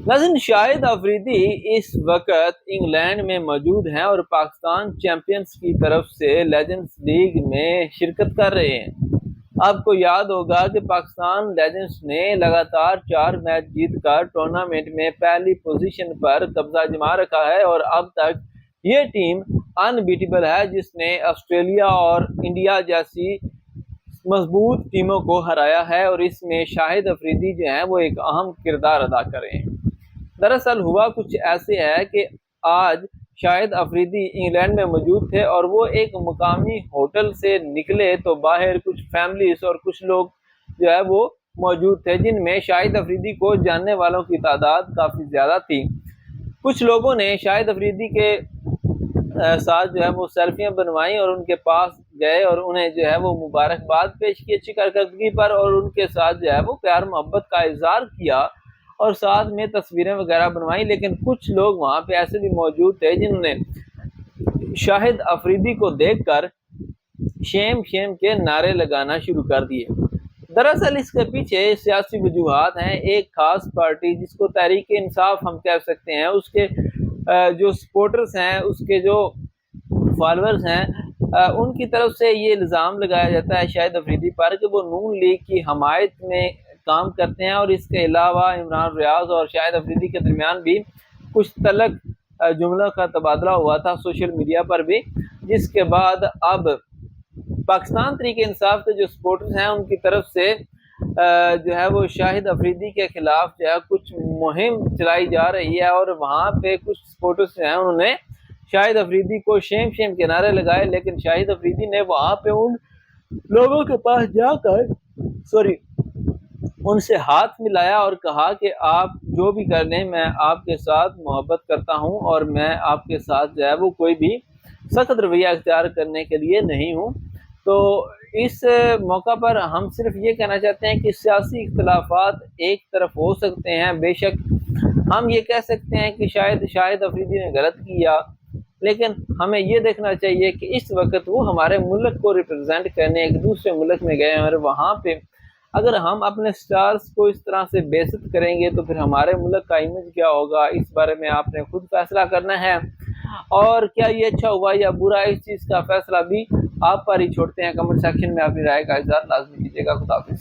नाज़रीन, शाहिद अफरीदी इस वक्त इंग्लैंड में मौजूद हैं और पाकिस्तान चैंपियंस की तरफ से लेजेंड्स लीग में शिरकत कर रहे हैं। आपको याद होगा कि पाकिस्तान लेजेंड्स ने लगातार 4 मैच जीतकर टूर्नामेंट में पहली पोजीशन पर कब्जा जमा रखा है और अब तक ये टीम अनबीटेबल है, जिसने ऑस्ट्रेलिया और इंडिया जैसी मजबूत टीमों को हराया है और इसमें शाहिद अफरीदी जो हैं वो एक अहम किरदार अदा कर रहे हैं। दरअसल हुआ कुछ ऐसे है कि आज शाहिद अफरीदी इंग्लैंड में मौजूद थे और वो एक मुकामी होटल से निकले तो बाहर कुछ फैमिलीज और कुछ लोग जो है वो मौजूद थे, जिनमें शाहिद अफरीदी को जानने वालों की तादाद काफ़ी ज़्यादा थी। कुछ लोगों ने शाहिद अफरीदी के साथ जो है वो सेल्फियां बनवाई और उनके पास गए और उन्हें जो है वो मुबारकबाद पेश की अच्छी कारकर्दगी पर, और उनके साथ जो है वो प्यार मोहब्बत का इजहार किया और साथ में तस्वीरें वगैरह बनवाई। लेकिन कुछ लोग वहाँ पे ऐसे भी मौजूद थे जिन्होंने शाहिद अफरीदी को देखकर शेम शेम के नारे लगाना शुरू कर दिए। दरअसल इसके पीछे सियासी वजूहात हैं। एक खास पार्टी जिसको तहरीक इंसाफ हम कह सकते हैं, उसके जो सपोर्टर्स हैं, उसके जो फॉलोअर्स हैं, उनकी तरफ से ये इल्ज़ाम लगाया जाता है शाहिद अफरीदी पर कि वो नून लीग की हमायत में काम करते हैं। और इसके अलावा इमरान रियाज और शाहिद अफरीदी के दरमियान भी कुछ तलक जुमलों का तबादला हुआ था सोशल मीडिया पर भी, जिसके बाद अब पाकिस्तान तहरीक इंसाफ के जो सपोर्टर्स हैं उनकी तरफ से जो है वो शाहिद अफरीदी के खिलाफ जो है कुछ मुहिम चलाई जा रही है और वहाँ पे कुछ सपोर्टर्स जो हैं उन्होंने शाहिद अफरीदी को शेम शेम के नारे लगाए। लेकिन शाहिद अफरीदी ने वहाँ पे उन लोगों के पास जाकर उनसे हाथ मिलाया और कहा कि आप जो भी कर लें, मैं आपके साथ मोहब्बत करता हूँ और मैं आपके साथ जो है वो कोई भी सख्त रवैया इख्तियार करने के लिए नहीं हूँ। तो इस मौका पर हम सिर्फ ये कहना चाहते हैं कि सियासी इख्तिलाफात एक तरफ हो सकते हैं, बेशक हम ये कह सकते हैं कि शायद अफरीदी ने गलत किया, लेकिन हमें ये देखना चाहिए कि इस वक्त वो हमारे मुल्क को रिप्रेजेंट करने एक दूसरे मुल्क में गए हैं और वहाँ पे अगर हम अपने स्टार्स को इस तरह से बेइज्जत करेंगे तो फिर हमारे मुल्क का इमेज क्या होगा, इस बारे में आपने खुद फैसला करना है। और क्या ये अच्छा हुआ या बुरा, इस चीज़ का फैसला भी आप पर ही छोड़ते हैं। कमेंट सेक्शन में अपनी राय का इज़हार लाजमी कीजिएगा। खुदा हाफिज़।